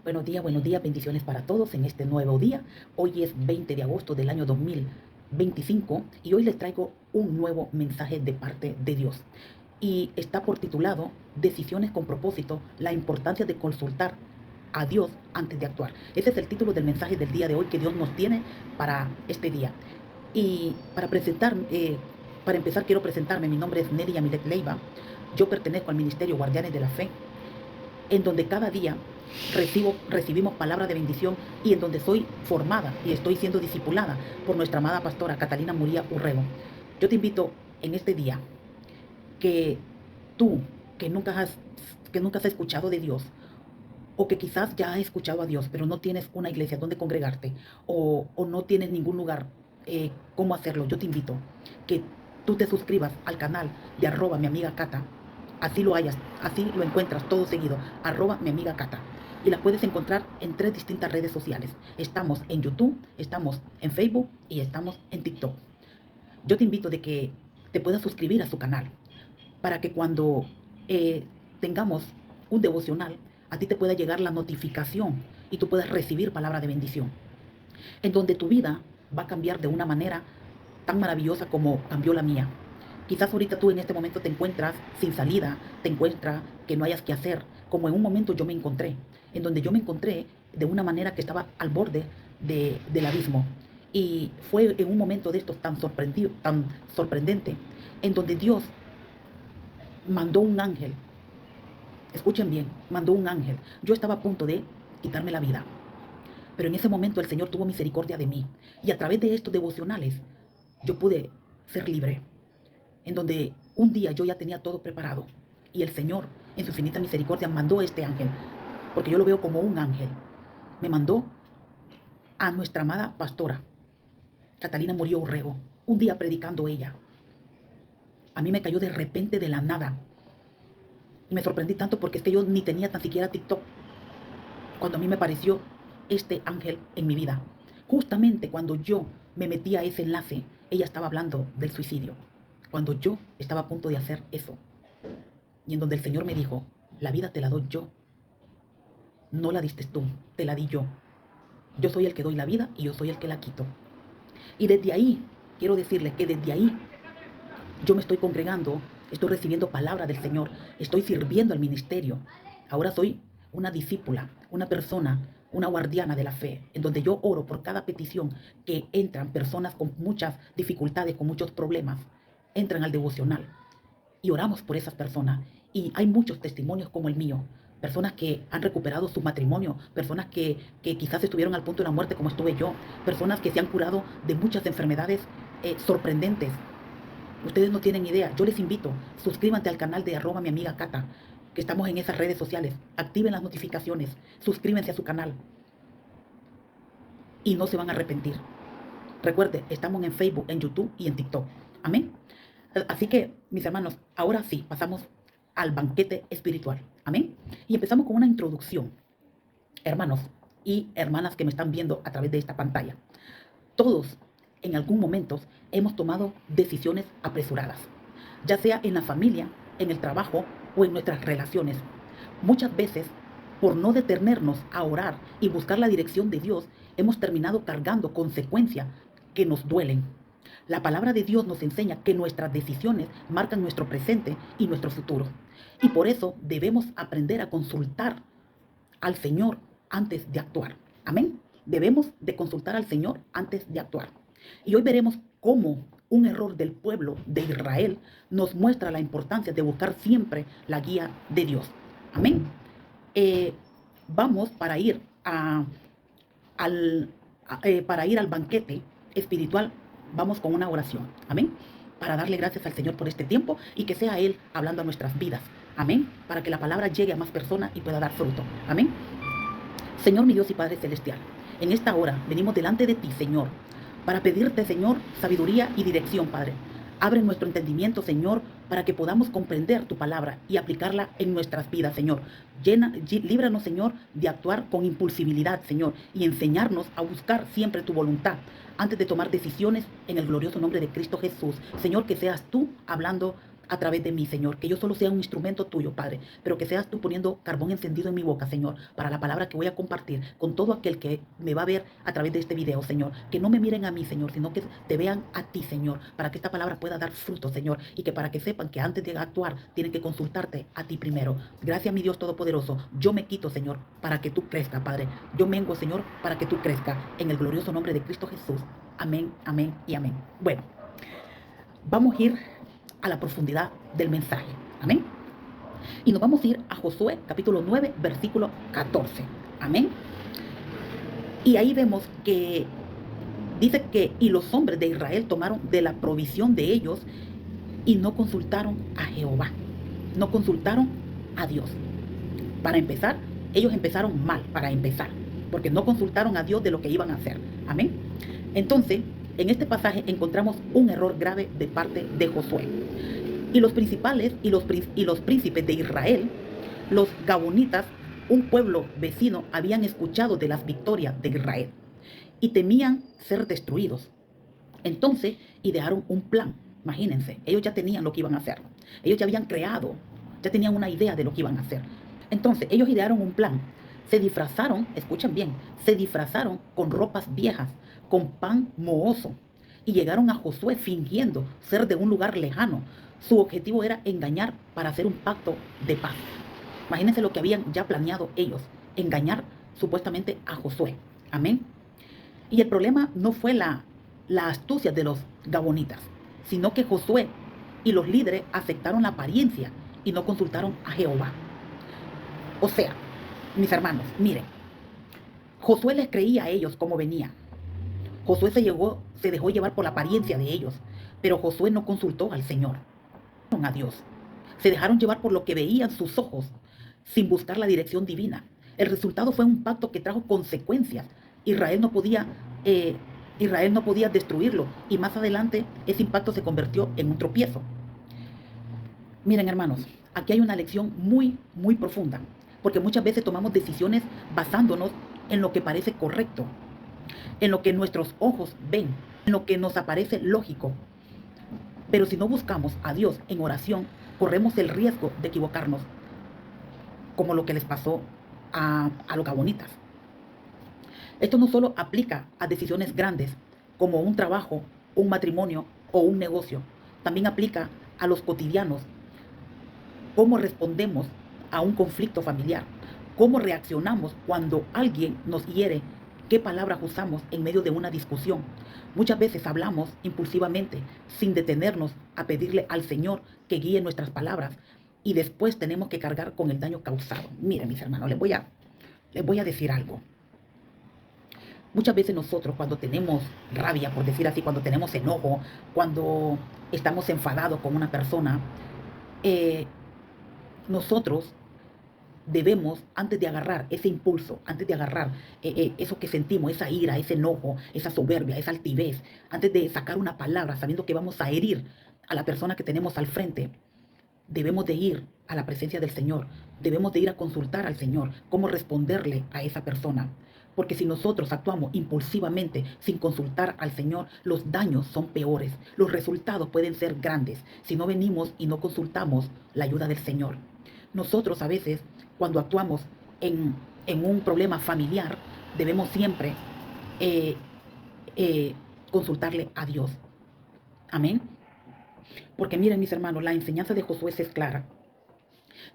Buenos días, bendiciones para todos en este nuevo día. Hoy es 20 de agosto del año 2025 y hoy les traigo un nuevo mensaje de parte de Dios. Y está por titulado Decisiones con propósito, la importancia de consultar a Dios antes de actuar. Ese es el título del mensaje del día de hoy que Dios nos tiene para este día. Y para empezar quiero presentarme. Mi nombre es Nelly Yamilet Leiva. Yo pertenezco al Ministerio Guardianes de la Fe, en donde cada día recibimos palabra de bendición y en donde soy formada y estoy siendo discipulada por nuestra amada pastora Catalina Muría Urrego. Yo te invito en este día que tú, que nunca has escuchado de Dios, o que quizás ya has escuchado a Dios, pero no tienes una iglesia donde congregarte, o no tienes ningún lugar cómo hacerlo, yo te invito que tú te suscribas al canal de @ mi amiga Cata. Así lo encuentras todo seguido, @ mi amiga Cata. Y la puedes encontrar en 3 distintas redes sociales. Estamos en YouTube, estamos en Facebook y estamos en TikTok. Yo te invito de que te puedas suscribir a su canal para que cuando tengamos un devocional, a ti te pueda llegar la notificación y tú puedas recibir palabra de bendición, en donde tu vida va a cambiar de una manera tan maravillosa como cambió la mía. Quizás ahorita tú en este momento te encuentras sin salida, te encuentras que no hayas que hacer, como en un momento yo me encontré, en donde yo me encontré de una manera que estaba al borde del abismo. Y fue en un momento de estos tan sorprendente, en donde Dios mandó un ángel. Escuchen bien, mandó un ángel. Yo estaba a punto de quitarme la vida, pero en ese momento el Señor tuvo misericordia de mí. Y a través de estos devocionales, yo pude ser libre, en donde un día yo ya tenía todo preparado y el Señor en su infinita misericordia mandó a este ángel, porque yo lo veo como un ángel. Me mandó a nuestra amada pastora Catalina Murillo Urrego, un día predicando ella. A mí me cayó de repente de la nada y me sorprendí tanto porque es que yo ni tenía tan siquiera TikTok cuando a mí me apareció este ángel en mi vida. Justamente cuando yo me metí a ese enlace, ella estaba hablando del suicidio, cuando yo estaba a punto de hacer eso, y en donde el Señor me dijo: la vida te la doy yo, no la diste tú, te la di yo. Yo soy el que doy la vida y yo soy el que la quito. Y desde ahí, quiero decirle que desde ahí yo me estoy congregando, estoy recibiendo palabra del Señor, estoy sirviendo al ministerio. Ahora soy una discípula, una persona, una guardiana de la fe, en donde yo oro por cada petición que entran personas con muchas dificultades, con muchos problemas, entran al devocional y oramos por esas personas. Y hay muchos testimonios como el mío, personas que han recuperado su matrimonio, personas que quizás estuvieron al punto de la muerte como estuve yo, personas que se han curado de muchas enfermedades sorprendentes. Ustedes no tienen idea. Yo les invito, suscríbanse al canal de @ mi amiga Cata, que estamos en esas redes sociales. Activen las notificaciones, suscríbanse a su canal y no se van a arrepentir. Recuerde, estamos en Facebook, en YouTube y en TikTok. Amén. Así que, mis hermanos, ahora sí, pasamos al banquete espiritual. Amén. Y empezamos con una introducción. Hermanos y hermanas que me están viendo a través de esta pantalla, todos en algún momento hemos tomado decisiones apresuradas, ya sea en la familia, en el trabajo o en nuestras relaciones. Muchas veces, por no detenernos a orar y buscar la dirección de Dios, hemos terminado cargando consecuencias que nos duelen. La palabra de Dios nos enseña que nuestras decisiones marcan nuestro presente y nuestro futuro. Y por eso debemos aprender a consultar al Señor antes de actuar. Amén. Debemos de consultar al Señor antes de actuar. Y hoy veremos cómo un error del pueblo de Israel nos muestra la importancia de buscar siempre la guía de Dios. Amén. Vamos para ir al banquete espiritual, vamos con una oración. Amén. Para darle gracias al Señor por este tiempo y que sea Él hablando a nuestras vidas. Amén. Para que la palabra llegue a más personas y pueda dar fruto. Amén. Señor, mi Dios y Padre Celestial, en esta hora venimos delante de ti, Señor, para pedirte, Señor, sabiduría y dirección, Padre. Abre nuestro entendimiento, Señor, para que podamos comprender tu palabra y aplicarla en nuestras vidas, Señor. Líbranos, Señor, de actuar con impulsividad, Señor, y enseñarnos a buscar siempre tu voluntad antes de tomar decisiones en el glorioso nombre de Cristo Jesús. Señor, que seas tú hablando a través de mí, Señor. Que yo solo sea un instrumento tuyo, Padre, pero que seas tú poniendo carbón encendido en mi boca, Señor, para la palabra que voy a compartir con todo aquel que me va a ver a través de este video, Señor. Que no me miren a mí, Señor, sino que te vean a ti, Señor, para que esta palabra pueda dar fruto, Señor, y que para que sepan que antes de actuar tienen que consultarte a ti primero. Gracias, mi Dios Todopoderoso. Yo me quito, Señor, para que tú crezcas, Padre. Yo mengo, Señor, para que tú crezcas. En el glorioso nombre de Cristo Jesús. Amén, amén y amén. Bueno, vamos a ir a la profundidad del mensaje. Amén. Y nos vamos a ir a Josué, capítulo 9, versículo 14. Amén. Y ahí vemos que dice que y los hombres de Israel tomaron de la provisión de ellos y no consultaron a Jehová. No consultaron a Dios. Para empezar, ellos empezaron mal, para empezar, porque no consultaron a Dios de lo que iban a hacer. Amén. Entonces, en este pasaje encontramos un error grave de parte de Josué. Y los principales y los príncipes de Israel, los gabonitas, un pueblo vecino, habían escuchado de las victorias de Israel y temían ser destruidos. Entonces idearon un plan. Imagínense, ellos ya tenían lo que iban a hacer. Ellos ya habían creado, ya tenían una idea de lo que iban a hacer. Entonces ellos idearon un plan. Se disfrazaron, escuchen bien, se disfrazaron con ropas viejas, con pan mohoso, y llegaron a Josué fingiendo ser de un lugar lejano. Su objetivo era engañar para hacer un pacto de paz. Imagínense lo que habían ya planeado ellos, engañar supuestamente a Josué. Amén. Y el problema no fue la astucia de los gabonitas, sino que Josué y los líderes aceptaron la apariencia y no consultaron a Jehová. O sea, mis hermanos, miren, Josué les creía a ellos como venía. Josué se dejó llevar por la apariencia de ellos, pero Josué no consultó al Señor, a Dios. Se dejaron llevar por lo que veían sus ojos, sin buscar la dirección divina. El resultado fue un pacto que trajo consecuencias. Israel no podía destruirlo, y más adelante ese impacto se convirtió en un tropiezo. Miren, hermanos, aquí hay una lección muy, muy profunda, porque muchas veces tomamos decisiones basándonos en lo que parece correcto, en lo que nuestros ojos ven, en lo que nos aparece lógico. Pero si no buscamos a Dios en oración, corremos el riesgo de equivocarnos, como lo que les pasó a los gabonitas. Esto no solo aplica a decisiones grandes, como un trabajo, un matrimonio o un negocio. También aplica a los cotidianos. ¿Cómo respondemos a un conflicto familiar? ¿Cómo reaccionamos cuando alguien nos hiere? ¿Qué palabras usamos en medio de una discusión? Muchas veces hablamos impulsivamente, sin detenernos a pedirle al Señor que guíe nuestras palabras, y después tenemos que cargar con el daño causado. Miren, mis hermanos, les voy a decir algo. Muchas veces nosotros, cuando tenemos rabia, por decir así, cuando tenemos enojo, cuando estamos enfadados con una persona, nosotros debemos, antes de agarrar ese impulso, antes de agarrar eso que sentimos, esa ira, ese enojo, esa soberbia, esa altivez, antes de sacar una palabra sabiendo que vamos a herir a la persona que tenemos al frente, debemos de ir a la presencia del Señor, debemos de ir a consultar al Señor cómo responderle a esa persona. Porque si nosotros actuamos impulsivamente sin consultar al Señor, los daños son peores, los resultados pueden ser grandes si no venimos y no consultamos la ayuda del Señor. Nosotros a veces, cuando actuamos en un problema familiar, debemos siempre consultarle a Dios. Amén. Porque miren, mis hermanos, la enseñanza de Josué es clara.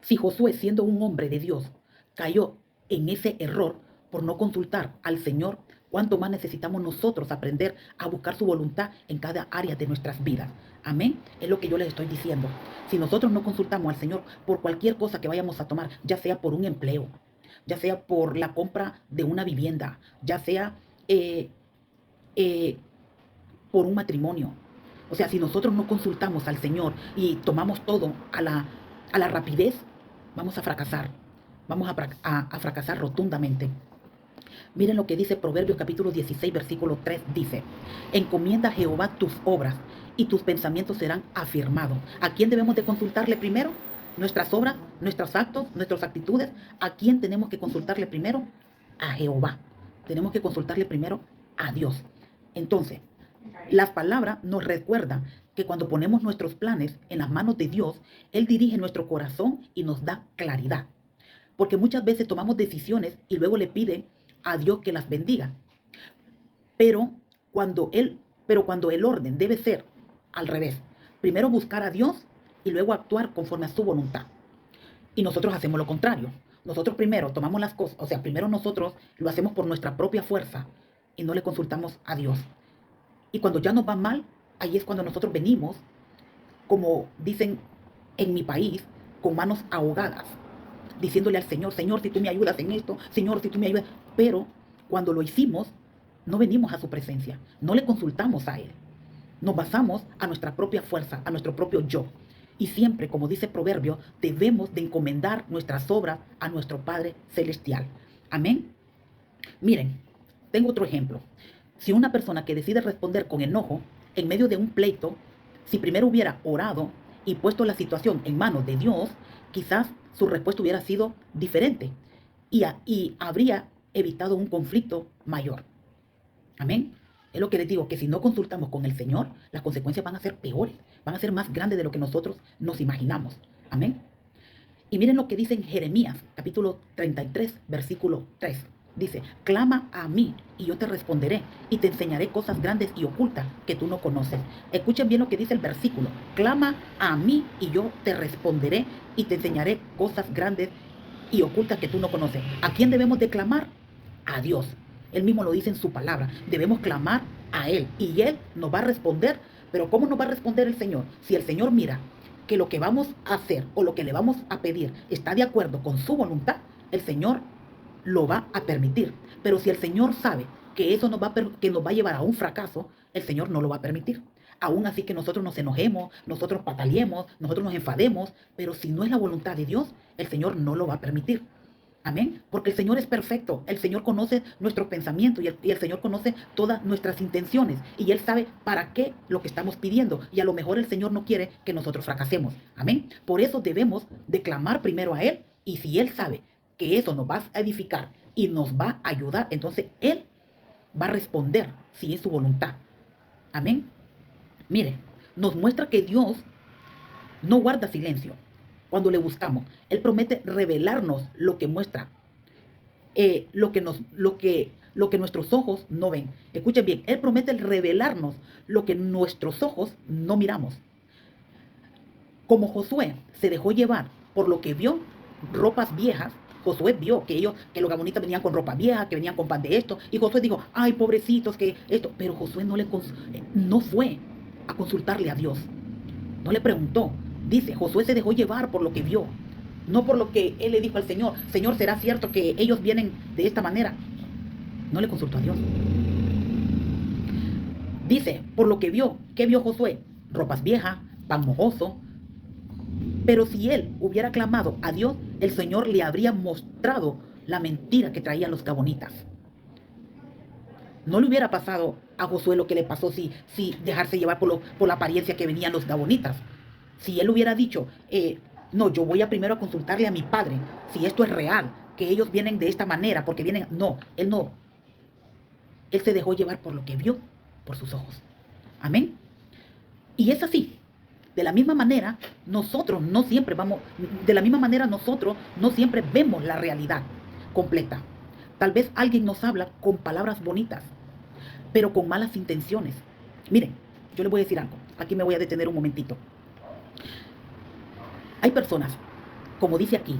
Si Josué, siendo un hombre de Dios, cayó en ese error por no consultar al Señor, ¿cuánto más necesitamos nosotros aprender a buscar su voluntad en cada área de nuestras vidas? Amén. Es lo que yo les estoy diciendo. Si nosotros no consultamos al Señor por cualquier cosa que vayamos a tomar, ya sea por un empleo, ya sea por la compra de una vivienda, ya sea por un matrimonio. O sea, si nosotros no consultamos al Señor y tomamos todo a la rapidez, vamos a fracasar. Vamos a fracasar rotundamente. Miren lo que dice Proverbios capítulo 16, versículo 3. Dice, encomienda a Jehová tus obras y tus pensamientos serán afirmados. ¿A quién debemos de consultarle primero? Nuestras obras, nuestros actos, nuestras actitudes. ¿A quién tenemos que consultarle primero? A Jehová. Tenemos que consultarle primero a Dios. Entonces, Las palabras nos recuerdan que cuando ponemos nuestros planes en las manos de Dios, Él dirige nuestro corazón y nos da claridad. Porque muchas veces tomamos decisiones y luego le piden a Dios que las bendiga. Pero cuando el orden debe ser al revés. Primero buscar a Dios y luego actuar conforme a su voluntad. Y nosotros hacemos lo contrario. Nosotros primero tomamos las cosas, o sea, primero nosotros lo hacemos por nuestra propia fuerza y no le consultamos a Dios. Y cuando ya nos va mal, ahí es cuando nosotros venimos, como dicen en mi país, con manos ahogadas, diciéndole al Señor, Señor, si tú me ayudas en esto, Señor, si tú me ayudas. Pero cuando lo hicimos, no venimos a su presencia, no le consultamos a Él. Nos basamos a nuestra propia fuerza, a nuestro propio yo. Y siempre, como dice Proverbio, debemos de encomendar nuestras obras a nuestro Padre Celestial. Amén. Miren, tengo otro ejemplo. Si una persona que decide responder con enojo en medio de un pleito, si primero hubiera orado y puesto la situación en manos de Dios, quizás su respuesta hubiera sido diferente y habría evitado un conflicto mayor. Amén. Es lo que les digo, que si no consultamos con el Señor, las consecuencias van a ser peores, van a ser más grandes de lo que nosotros nos imaginamos. Amén. Y miren lo que dice en Jeremías, capítulo 33, versículo 3. Dice, clama a mí y yo te responderé y te enseñaré cosas grandes y ocultas que tú no conoces. Escuchen bien lo que dice el versículo. Clama a mí y yo te responderé y te enseñaré cosas grandes y ocultas que tú no conoces. ¿A quién debemos de clamar? A Dios. Él mismo lo dice en su palabra. Debemos clamar a Él y Él nos va a responder. Pero ¿cómo nos va a responder el Señor? Si el Señor mira que lo que vamos a hacer o lo que le vamos a pedir está de acuerdo con su voluntad, el Señor lo va a permitir. Pero si el Señor sabe que eso que nos va a llevar a un fracaso, el Señor no lo va a permitir. Aún así que nosotros nos enojemos, nosotros pataleemos, nosotros nos enfademos, pero si no es la voluntad de Dios, el Señor no lo va a permitir. Amén. Porque el Señor es perfecto. El Señor conoce nuestros pensamientos y el Señor conoce todas nuestras intenciones. Y Él sabe para qué lo que estamos pidiendo. Y a lo mejor el Señor no quiere que nosotros fracasemos. Amén. Por eso debemos de clamar primero a Él. Y si Él sabe que eso nos va a edificar y nos va a ayudar, entonces Él va a responder si es su voluntad. Amén. Mire, nos muestra que Dios no guarda silencio cuando le buscamos. Él promete revelarnos lo que muestra, lo que nuestros ojos no ven. Escuchen bien, Él promete revelarnos lo que nuestros ojos no miramos. Como Josué se dejó llevar por lo que vio, ropas viejas, Josué vio que los gabonitas venían con ropa vieja, que venían con pan de esto, y Josué dijo, ay, pobrecitos, que esto, pero Josué no fue a consultarle a Dios, no le preguntó. Dice, Josué se dejó llevar por lo que vio, no por lo que él le dijo al Señor. Señor, ¿será cierto que ellos vienen de esta manera? No le consultó a Dios. Dice, por lo que vio, ¿qué vio Josué? Ropas viejas, pan mojoso. Pero si él hubiera clamado a Dios, el Señor le habría mostrado la mentira que traían los gabonitas. No le hubiera pasado a Josué lo que le pasó si dejarse llevar por la apariencia que venían los gabonitas. Si él hubiera dicho, no, yo voy a primero a consultarle a mi padre, si esto es real, que ellos vienen de esta manera, porque vienen, no. Él se dejó llevar por lo que vio, por sus ojos. Amén. Y es así. De la misma manera, nosotros no siempre vemos la realidad completa. Tal vez alguien nos habla con palabras bonitas, pero con malas intenciones. Miren, yo les voy a decir algo. Aquí me voy a detener un momentito. Hay personas, como dice aquí,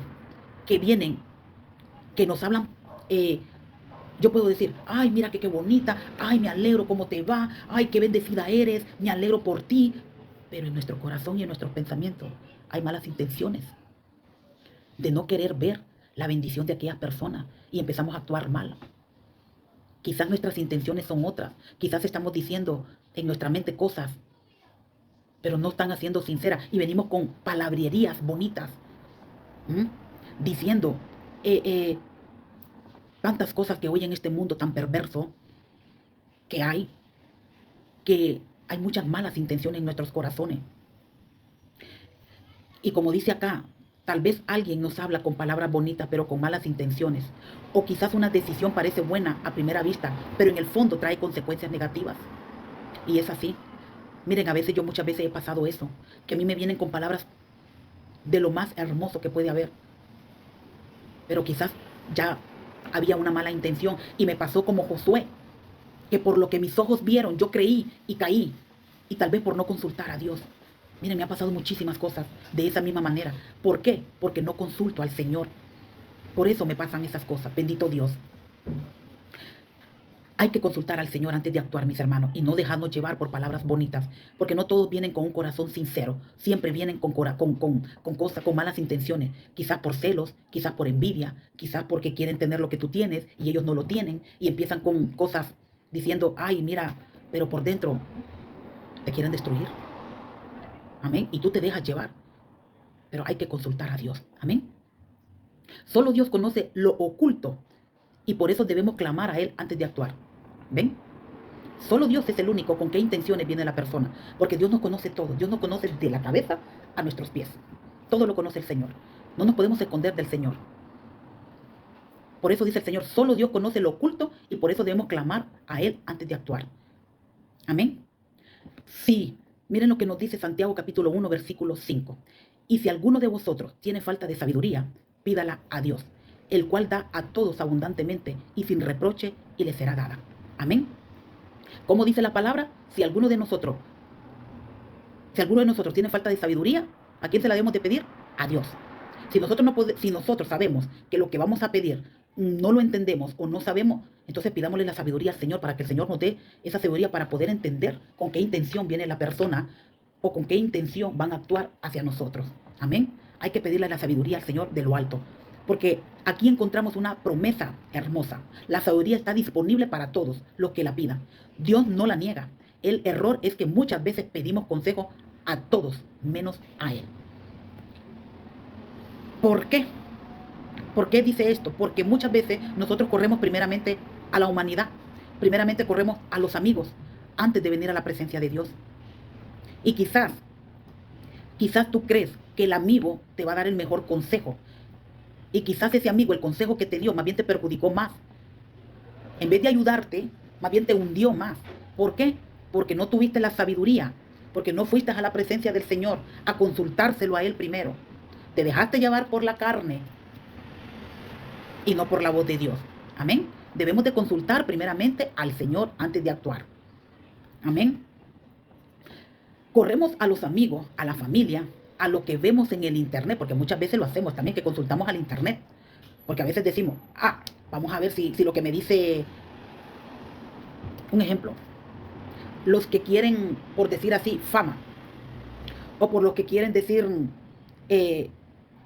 que vienen, que nos hablan, yo puedo decir, ay, mira que qué bonita, ay, me alegro cómo te va, ay, qué bendecida eres, me alegro por ti. Pero en nuestro corazón y en nuestros pensamientos hay malas intenciones de no querer ver la bendición de aquellas personas y empezamos a actuar mal. Quizás nuestras intenciones son otras, quizás estamos diciendo en nuestra mente cosas, pero no están haciendo sinceras y venimos con palabrerías bonitas, diciendo tantas cosas que hoy en este mundo tan perverso que hay muchas malas intenciones en nuestros corazones. Y como dice acá, tal vez alguien nos habla con palabras bonitas, pero con malas intenciones. O quizás una decisión parece buena a primera vista, pero en el fondo trae consecuencias negativas. Y es así. Miren, a veces yo muchas veces he pasado eso, que a mí me vienen con palabras de lo más hermoso que puede haber, pero quizás ya había una mala intención y me pasó como Josué, que por lo que mis ojos vieron yo creí y caí, y tal vez por no consultar a Dios. Miren, me ha pasado muchísimas cosas de esa misma manera. ¿Por qué? Porque no consulto al Señor. Por eso me pasan esas cosas. Bendito Dios. Hay que consultar al Señor antes de actuar, mis hermanos, y no dejarnos llevar por palabras bonitas, porque no todos vienen con un corazón sincero, siempre vienen con cosas, con malas intenciones, quizás por celos, quizás por envidia, quizás porque quieren tener lo que tú tienes y ellos no lo tienen, y empiezan con cosas diciendo, ay, mira, pero por dentro te quieren destruir. Amén. Y tú te dejas llevar, pero hay que consultar a Dios. Amén. Solo Dios conoce lo oculto y por eso debemos clamar a Él antes de actuar. ¿Ven? Solo Dios es el único con qué intenciones viene la persona, porque Dios nos conoce todo. Dios nos conoce de la cabeza a nuestros pies. Todo lo conoce el Señor. No nos podemos esconder del Señor. Por eso dice el Señor, solo Dios conoce lo oculto y por eso debemos clamar a Él antes de actuar. Amén. Sí, miren lo que nos dice Santiago capítulo 1, versículo 5. Y si alguno de vosotros tiene falta de sabiduría, pídala a Dios, el cual da a todos abundantemente y sin reproche, y le será dada. Amén. ¿Cómo dice la palabra? Si alguno de nosotros tiene falta de sabiduría, ¿a quién se la debemos de pedir? A Dios. Si nosotros sabemos que lo que vamos a pedir no lo entendemos o no sabemos, entonces pidámosle la sabiduría al Señor para que el Señor nos dé esa sabiduría para poder entender con qué intención viene la persona o con qué intención van a actuar hacia nosotros. Amén. Hay que pedirle la sabiduría al Señor de lo alto, porque aquí encontramos una promesa hermosa. La sabiduría está disponible para todos los que la pidan. Dios no la niega. El error es que muchas veces pedimos consejo a todos, menos a Él. ¿Por qué? ¿Por qué dice esto? Porque muchas veces nosotros corremos primeramente a la humanidad. Primeramente corremos a los amigos antes de venir a la presencia de Dios. Y quizás tú crees que el amigo te va a dar el mejor consejo. Y quizás ese amigo, el consejo que te dio, más bien te perjudicó más. En vez de ayudarte, más bien te hundió más. ¿Por qué? Porque no tuviste la sabiduría. Porque no fuiste a la presencia del Señor a consultárselo a Él primero. Te dejaste llevar por la carne y no por la voz de Dios. Amén. Debemos de consultar primeramente al Señor antes de actuar. Amén. Corremos a los amigos, a la familia, a lo que vemos en el internet, porque muchas veces lo hacemos también, que consultamos al internet. Porque a veces decimos, vamos a ver si lo que me dice, un ejemplo, los que quieren, por decir así, fama, o por los que quieren decir,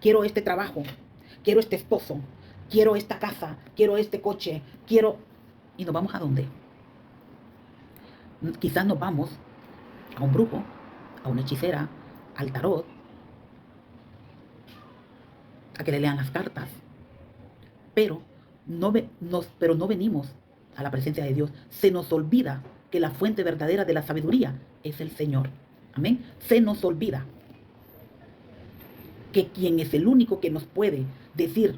quiero este trabajo, quiero este esposo, quiero esta casa, quiero este coche, ¿Y nos vamos a dónde? Quizás nos vamos a un brujo, a una hechicera, al tarot, a que le lean las cartas, pero no venimos a la presencia de Dios. Se nos olvida que la fuente verdadera de la sabiduría es el Señor. Amén. Se nos olvida que quien es el único que nos puede decir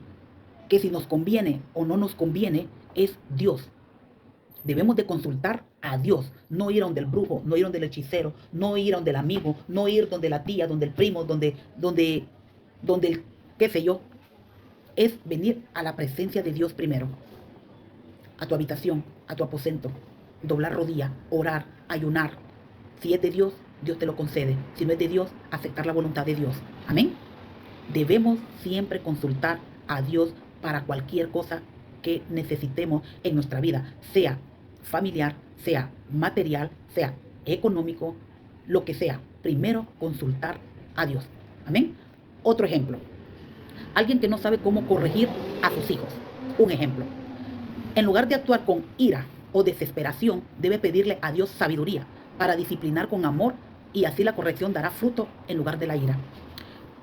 que si nos conviene o no nos conviene es Dios. Debemos de consultar a Dios, no ir a donde el brujo, no ir a donde el hechicero, no ir a donde el amigo, no ir donde la tía, donde el primo, donde el qué sé yo. Es venir a la presencia de Dios primero, a tu habitación, a tu aposento, doblar rodilla, orar, ayunar. Si es de Dios, Dios te lo concede. Si no es de Dios, aceptar la voluntad de Dios. Amén. Debemos siempre consultar a Dios para cualquier cosa que necesitemos en nuestra vida, sea familiar, sea material, sea económico, lo que sea. Primero consultar a Dios. Amén. Otro ejemplo. Alguien que no sabe cómo corregir a sus hijos. Un ejemplo. En lugar de actuar con ira o desesperación, debe pedirle a Dios sabiduría para disciplinar con amor y así la corrección dará fruto en lugar de la ira.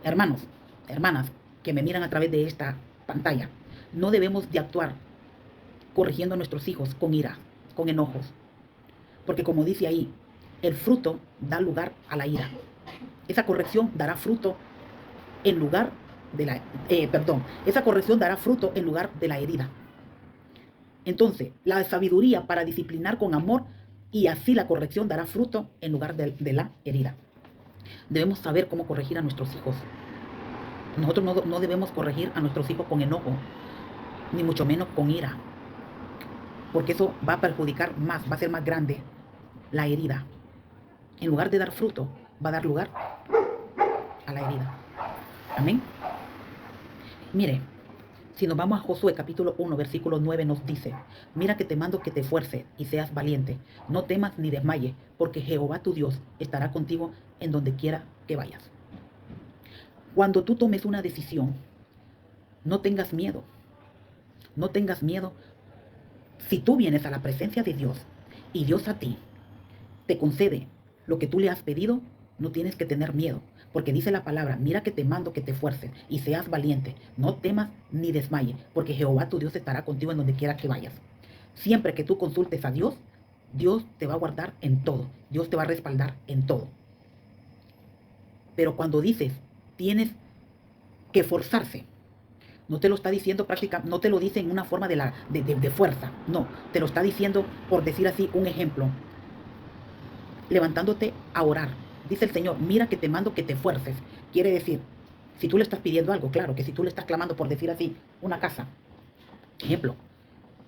Hermanos, hermanas que me miran a través de esta pantalla, no debemos de actuar corrigiendo a nuestros hijos con ira, con enojos. Porque como dice ahí, el fruto da lugar a la ira. Esa corrección dará fruto en lugar de la... esa corrección dará fruto en lugar de la herida. Entonces, la sabiduría para disciplinar con amor y así la corrección dará fruto en lugar de la herida. Debemos saber cómo corregir a nuestros hijos. Nosotros no debemos corregir a nuestros hijos con enojo, ni mucho menos con ira, porque eso va a perjudicar más, va a ser más grande la herida. En lugar de dar fruto, va a dar lugar a la herida. Amén. Mire, si nos vamos a Josué capítulo 1, versículo 9 nos dice: mira que te mando que te esfuerces y seas valiente, no temas ni desmayes, porque Jehová tu Dios estará contigo en donde quiera que vayas. Cuando tú tomes una decisión, no tengas miedo. No tengas miedo. Si tú vienes a la presencia de Dios y Dios a ti te concede lo que tú le has pedido, no tienes que tener miedo, porque dice la palabra: mira que te mando que te esfuerces y seas valiente, no temas ni desmayes, porque Jehová tu Dios estará contigo en donde quiera que vayas. Siempre que tú consultes a Dios, Dios te va a guardar en todo, Dios te va a respaldar en todo. Pero cuando dices tienes que esforzarse, no te lo está diciendo prácticamente, no te lo dice en una forma de fuerza, no, te lo está diciendo, por decir así, un ejemplo, levantándote a orar. Dice el Señor: mira que te mando que te esfuerces. Quiere decir, si tú le estás pidiendo algo, claro, que si tú le estás clamando, por decir así, una casa, ejemplo,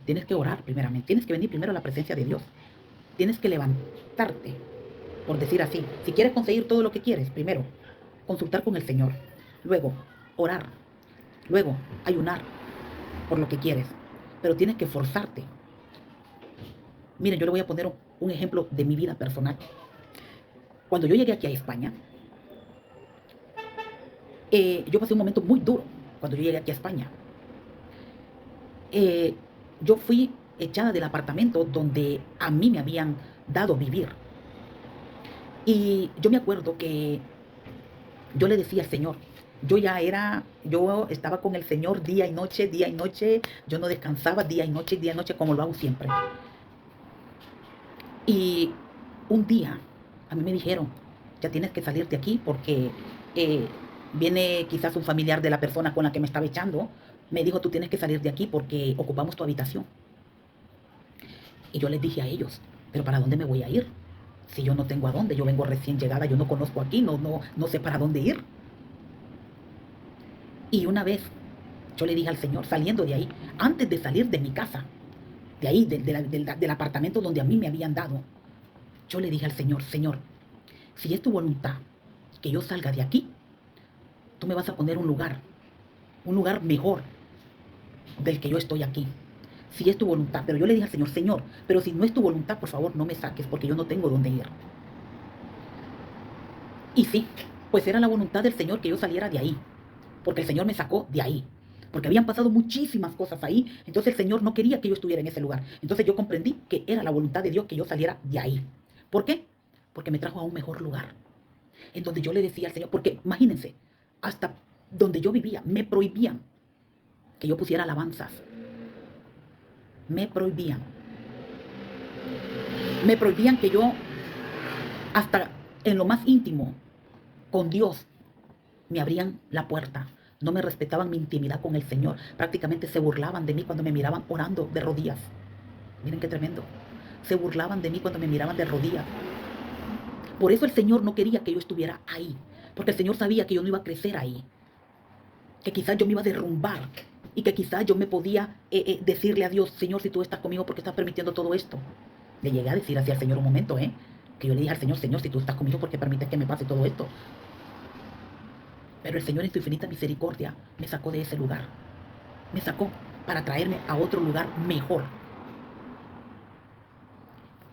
tienes que orar primeramente, tienes que venir primero a la presencia de Dios, tienes que levantarte, por decir así. Si quieres conseguir todo lo que quieres, primero, consultar con el Señor, luego, orar, luego, ayunar por lo que quieres, pero tienes que esforzarte. Miren, yo le voy a poner un ejemplo de mi vida personal. Cuando yo llegué aquí a España, yo pasé un momento muy duro cuando yo llegué aquí a España. Yo fui echada del apartamento donde a mí me habían dado vivir. Y yo me acuerdo que yo le decía al Señor, yo estaba con el Señor día y noche, yo no descansaba día y noche, como lo hago siempre. Y un día a mí me dijeron: ya tienes que salir de aquí porque viene quizás un familiar de la persona con la que me estaba echando. Me dijo: tú tienes que salir de aquí porque ocupamos tu habitación. Y yo les dije a ellos: pero ¿para dónde me voy a ir? Si yo no tengo a dónde, yo vengo recién llegada, yo no conozco aquí, no sé para dónde ir. Y una vez yo le dije al Señor, saliendo de ahí, antes de salir de mi casa, de ahí, del apartamento donde a mí me habían dado, yo le dije al Señor: Señor, si es tu voluntad que yo salga de aquí, tú me vas a poner un lugar mejor del que yo estoy aquí. Si es tu voluntad. Pero yo le dije al Señor: Señor, pero si no es tu voluntad, por favor, no me saques, porque yo no tengo dónde ir. Y sí, pues era la voluntad del Señor que yo saliera de ahí, porque el Señor me sacó de ahí, porque habían pasado muchísimas cosas ahí. Entonces el Señor no quería que yo estuviera en ese lugar. Entonces yo comprendí que era la voluntad de Dios que yo saliera de ahí. ¿Por qué? Porque me trajo a un mejor lugar, en donde yo le decía al Señor, porque imagínense, hasta donde yo vivía, me prohibían que yo pusiera alabanzas. Me prohibían que yo, hasta en lo más íntimo, con Dios, me abrían la puerta. No me respetaban mi intimidad con el Señor. Prácticamente se burlaban de mí cuando me miraban orando de rodillas. Miren qué tremendo. Se burlaban de mí cuando me miraban de rodillas. Por eso el Señor no quería que yo estuviera ahí, porque el Señor sabía que yo no iba a crecer ahí, que quizás yo me iba a derrumbar y que quizás yo me podía decirle a Dios: Señor, si tú estás conmigo, ¿por qué estás permitiendo todo esto? Le llegué a decir así al Señor un momento, que yo le dije al Señor: Señor, si tú estás conmigo, ¿por qué permites que me pase todo esto? Pero el Señor, en su infinita misericordia, me sacó de ese lugar. Me sacó para traerme a otro lugar mejor.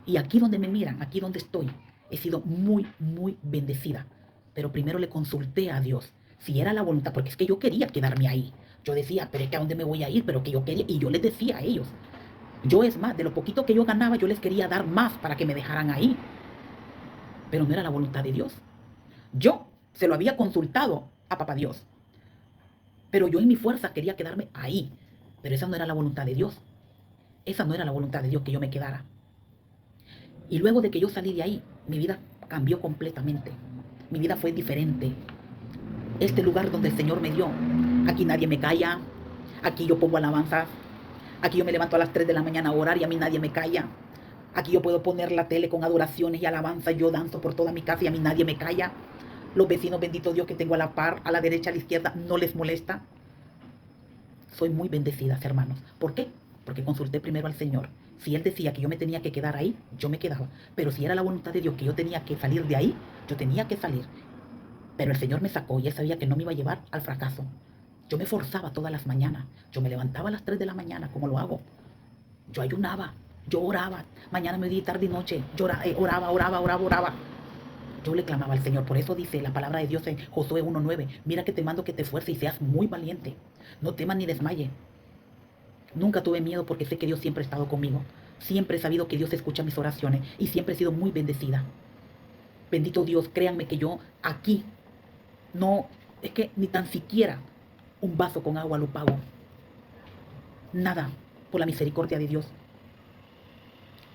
Y aquí donde me miran, aquí donde estoy, he sido muy, muy bendecida. Pero primero le consulté a Dios si era la voluntad, porque es que yo quería quedarme ahí. Yo decía: pero es que ¿a dónde me voy a ir? Pero que yo quería, y yo les decía a ellos. Yo, es más, de lo poquito que yo ganaba, yo les quería dar más para que me dejaran ahí. Pero no era la voluntad de Dios. Yo se lo había consultado a Papá Dios, pero yo en mi fuerza quería quedarme ahí. Pero esa no era la voluntad de Dios. Esa no era la voluntad de Dios, que yo me quedara. Y luego de que yo salí de ahí, mi vida cambió completamente. Mi vida fue diferente. Este lugar donde el Señor me dio, aquí nadie me calla. Aquí yo pongo alabanzas. Aquí yo me levanto a las 3 de la mañana a orar y a mí nadie me calla. Aquí yo puedo poner la tele con adoraciones y alabanza. Yo danzo por toda mi casa y a mí nadie me calla. Los vecinos, bendito Dios, que tengo a la par, a la derecha, a la izquierda, no les molesta. Soy muy bendecida, hermanos. ¿Por qué? Porque consulté primero al Señor. Si Él decía que yo me tenía que quedar ahí, yo me quedaba. Pero si era la voluntad de Dios que yo tenía que salir de ahí, yo tenía que salir. Pero el Señor me sacó y Él sabía que no me iba a llevar al fracaso. Yo me forzaba todas las mañanas. Yo me levantaba a las 3 de la mañana, como lo hago. Yo ayunaba, yo oraba. Mañana, mediodía, tarde y noche. Yo oraba. Yo le clamaba al Señor. Por eso dice la palabra de Dios en Josué 1:9. Mira que te mando que te esfuerces y seas muy valiente. No temas ni desmayes. Nunca tuve miedo porque sé que Dios siempre ha estado conmigo. Siempre he sabido que Dios escucha mis oraciones y siempre he sido muy bendecida. Bendito Dios, créanme que yo aquí no, es que ni tan siquiera un vaso con agua lo pago. Nada, por la misericordia de Dios.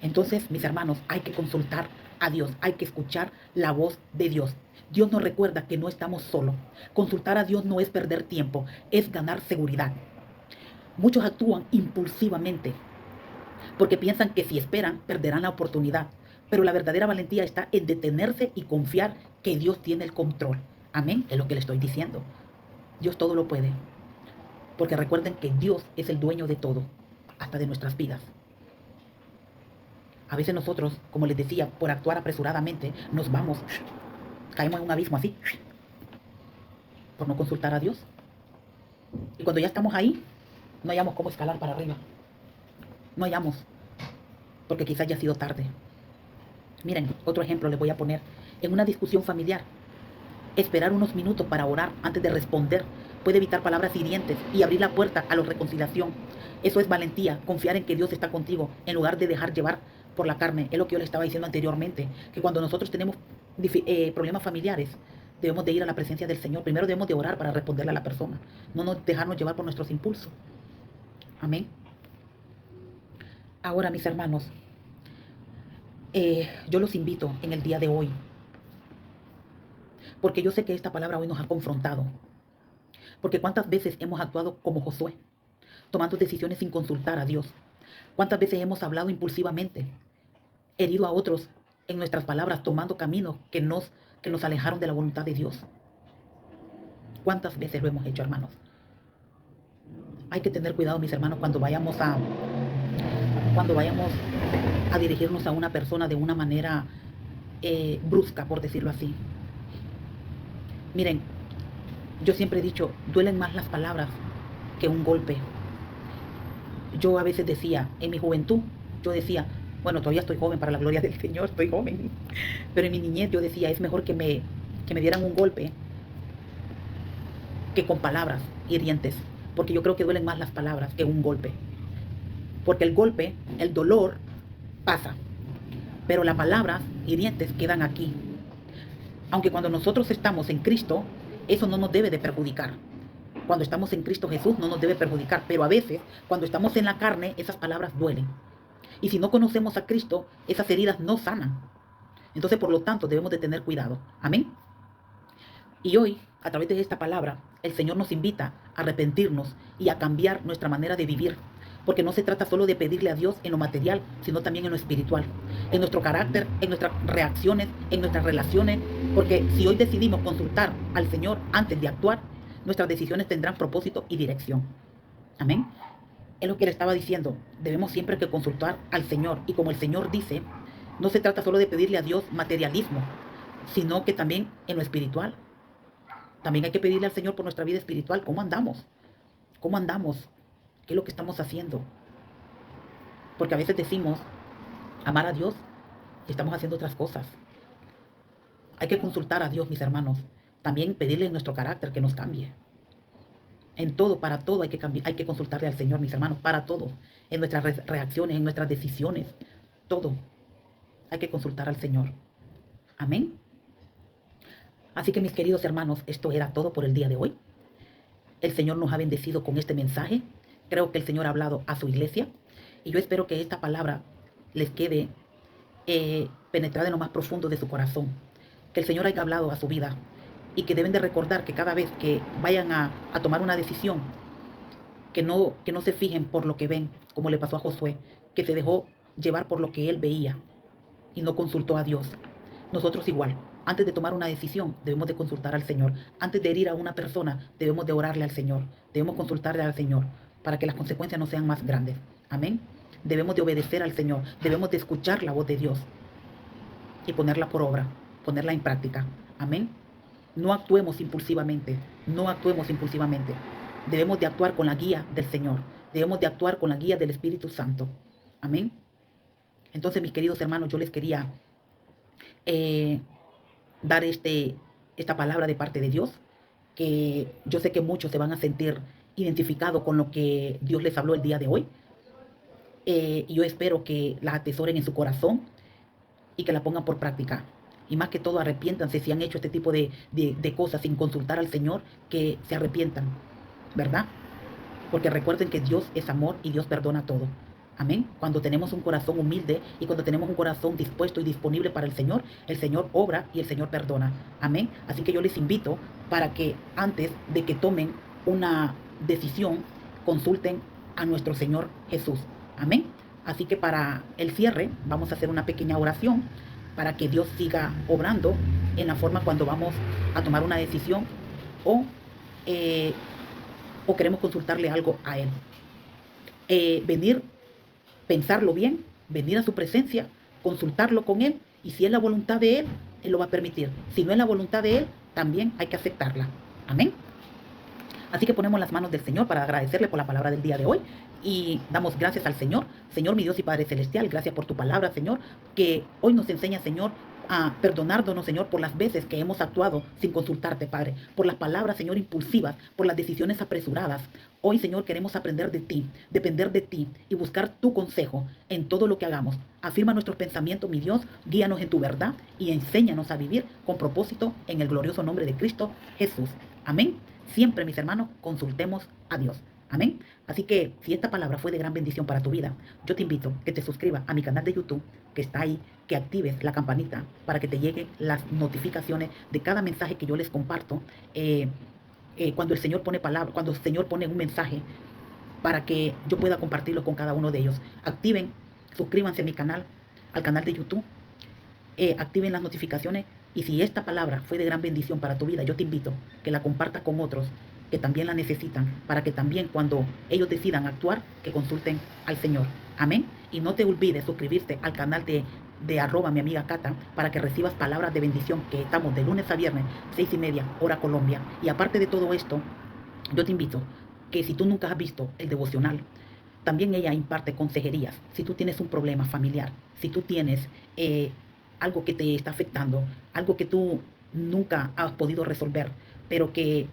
Entonces, mis hermanos, hay que consultar a Dios, hay que escuchar la voz de Dios. Dios nos recuerda que no estamos solos. Consultar a Dios no es perder tiempo, es ganar seguridad. Muchos actúan impulsivamente porque piensan que si esperan perderán la oportunidad. Pero la verdadera valentía está en detenerse y confiar que Dios tiene el control. Amén, es lo que le estoy diciendo. Dios todo lo puede. Porque recuerden que Dios es el dueño de todo, hasta de nuestras vidas. A veces nosotros, como les decía, por actuar apresuradamente, nos vamos, caemos en un abismo así, por no consultar a Dios. Y cuando ya estamos ahí, no hallamos cómo escalar para arriba. No hallamos, porque quizás ya ha sido tarde. Miren, otro ejemplo les voy a poner. En una discusión familiar, esperar unos minutos para orar antes de responder puede evitar palabras hirientes y abrir la puerta a la reconciliación. Eso es valentía, confiar en que Dios está contigo en lugar de dejar llevar por la carne. Es lo que yo les estaba diciendo anteriormente, que cuando nosotros tenemos problemas familiares, debemos de ir a la presencia del Señor. Primero debemos de orar para responderle a la persona, no nos dejarnos llevar por nuestros impulsos. Amén. Ahora, mis hermanos, yo los invito en el día de hoy, porque yo sé que esta palabra hoy nos ha confrontado. Porque cuántas veces hemos actuado como Josué, tomando decisiones sin consultar a Dios. Cuántas veces hemos hablado impulsivamente, herido a otros en nuestras palabras, tomando caminos que nos alejaron de la voluntad de Dios. ¿Cuántas veces lo hemos hecho, hermanos? Hay que tener cuidado, mis hermanos, cuando vayamos a dirigirnos a una persona de una manera brusca, por decirlo así. Miren, yo siempre he dicho, duelen más las palabras que un golpe. Yo a veces decía, en mi juventud, yo decía, bueno, todavía estoy joven, para la gloria del Señor, estoy joven. Pero en mi niñez yo decía, es mejor que me dieran un golpe que con palabras hirientes. Porque yo creo que duelen más las palabras que un golpe. Porque el golpe, el dolor, pasa. Pero las palabras hirientes quedan aquí. Aunque cuando nosotros estamos en Cristo, eso no nos debe de perjudicar. Cuando estamos en Cristo Jesús no nos debe perjudicar. Pero a veces, cuando estamos en la carne, esas palabras duelen. Y si no conocemos a Cristo, esas heridas no sanan. Entonces, por lo tanto, debemos de tener cuidado. Amén. Y hoy, a través de esta palabra, el Señor nos invita a arrepentirnos y a cambiar nuestra manera de vivir. Porque no se trata solo de pedirle a Dios en lo material, sino también en lo espiritual. En nuestro carácter, en nuestras reacciones, en nuestras relaciones. Porque si hoy decidimos consultar al Señor antes de actuar, nuestras decisiones tendrán propósito y dirección. Amén. Es lo que le estaba diciendo. Debemos siempre que consultar al Señor. Y como el Señor dice, no se trata solo de pedirle a Dios materialismo, sino que también en lo espiritual. También hay que pedirle al Señor por nuestra vida espiritual. ¿Cómo andamos? ¿Cómo andamos? ¿Qué es lo que estamos haciendo? Porque a veces decimos amar a Dios y estamos haciendo otras cosas. Hay que consultar a Dios, mis hermanos. También pedirle en nuestro carácter que nos cambie. En todo, para todo hay que consultarle al Señor, mis hermanos, para todo. En nuestras reacciones, en nuestras decisiones, todo. Hay que consultar al Señor. Amén. Así que mis queridos hermanos, esto era todo por el día de hoy. El Señor nos ha bendecido con este mensaje. Creo que el Señor ha hablado a su iglesia. Y yo espero que esta palabra les quede penetrada en lo más profundo de su corazón. Que el Señor haya hablado a su vida. Y que deben de recordar que cada vez que vayan a tomar una decisión, que no se fijen por lo que ven, como le pasó a Josué, que se dejó llevar por lo que él veía y no consultó a Dios. Nosotros igual, antes de tomar una decisión, debemos de consultar al Señor. Antes de herir a una persona, debemos de orarle al Señor. Debemos consultarle al Señor para que las consecuencias no sean más grandes. Amén. Debemos de obedecer al Señor. Debemos de escuchar la voz de Dios y ponerla por obra, ponerla en práctica. Amén. No actuemos impulsivamente. No actuemos impulsivamente. Debemos de actuar con la guía del Señor. Debemos de actuar con la guía del Espíritu Santo. Amén. Entonces, mis queridos hermanos, yo les quería dar esta palabra de parte de Dios, que yo sé que muchos se van a sentir identificados con lo que Dios les habló el día de hoy. Yo espero que la atesoren en su corazón y que la pongan por práctica. Y más que todo, arrepiéntanse si han hecho este tipo de cosas sin consultar al Señor, que se arrepientan, ¿verdad? Porque recuerden que Dios es amor y Dios perdona todo. Amén. Cuando tenemos un corazón humilde y cuando tenemos un corazón dispuesto y disponible para el Señor obra y el Señor perdona. Amén. Así que yo les invito para que antes de que tomen una decisión, consulten a nuestro Señor Jesús. Amén. Así que para el cierre vamos a hacer una pequeña oración para que Dios siga obrando en la forma cuando vamos a tomar una decisión o queremos consultarle algo a Él. Venir, pensarlo bien, venir a su presencia, consultarlo con Él, y si es la voluntad de Él, Él lo va a permitir. Si no es la voluntad de Él, también hay que aceptarla. Amén. Así que ponemos las manos del Señor para agradecerle por la palabra del día de hoy y damos gracias al Señor. Señor, mi Dios y Padre Celestial, gracias por tu palabra, Señor, que hoy nos enseña, Señor, a perdonarnos, Señor, por las veces que hemos actuado sin consultarte, Padre, por las palabras, Señor, impulsivas, por las decisiones apresuradas. Hoy, Señor, queremos aprender de ti, depender de ti y buscar tu consejo en todo lo que hagamos. Afirma nuestros pensamientos, mi Dios, guíanos en tu verdad y enséñanos a vivir con propósito en el glorioso nombre de Cristo Jesús. Amén. Siempre, mis hermanos, consultemos a Dios. Amén. Así que si esta palabra fue de gran bendición para tu vida, yo te invito a que te suscribas a mi canal de YouTube, que está ahí, que actives la campanita para que te lleguen las notificaciones de cada mensaje que yo les comparto. Cuando el Señor pone palabra, cuando el Señor pone un mensaje, para que yo pueda compartirlo con cada uno de ellos. Activen, suscríbanse a mi canal, al canal de YouTube, activen las notificaciones. Y si esta palabra fue de gran bendición para tu vida, yo te invito a que la compartas con otros que también la necesitan, para que también cuando ellos decidan actuar, que consulten al Señor. Amén. Y no te olvides suscribirte al canal de mi amiga Cata, para que recibas palabras de bendición, que estamos de lunes a viernes, 6:30, hora Colombia. Y aparte de todo esto, yo te invito que si tú nunca has visto el devocional, también ella imparte consejerías. Si tú tienes un problema familiar, si tú tienes algo que te está afectando, algo que tú nunca has podido resolver, pero que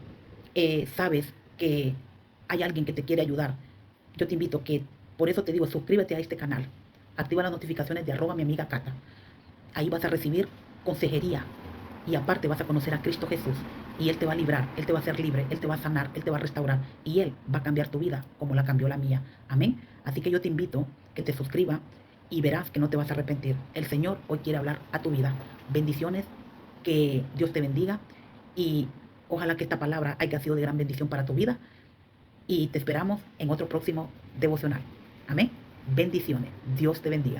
sabes que hay alguien que te quiere ayudar, yo te invito que, por eso te digo, suscríbete a este canal, activa las notificaciones de @mi amiga Cata. Ahí vas a recibir consejería y aparte vas a conocer a Cristo Jesús, y Él te va a librar, Él te va a hacer libre, Él te va a sanar, Él te va a restaurar y Él va a cambiar tu vida como la cambió la mía. Amén. Así que yo te invito que te suscribas y verás que no te vas a arrepentir. El Señor hoy quiere hablar a tu vida. Bendiciones, que Dios te bendiga y ojalá que esta palabra haya sido de gran bendición para tu vida, y te esperamos en otro próximo devocional. Amén. Bendiciones. Dios te bendiga.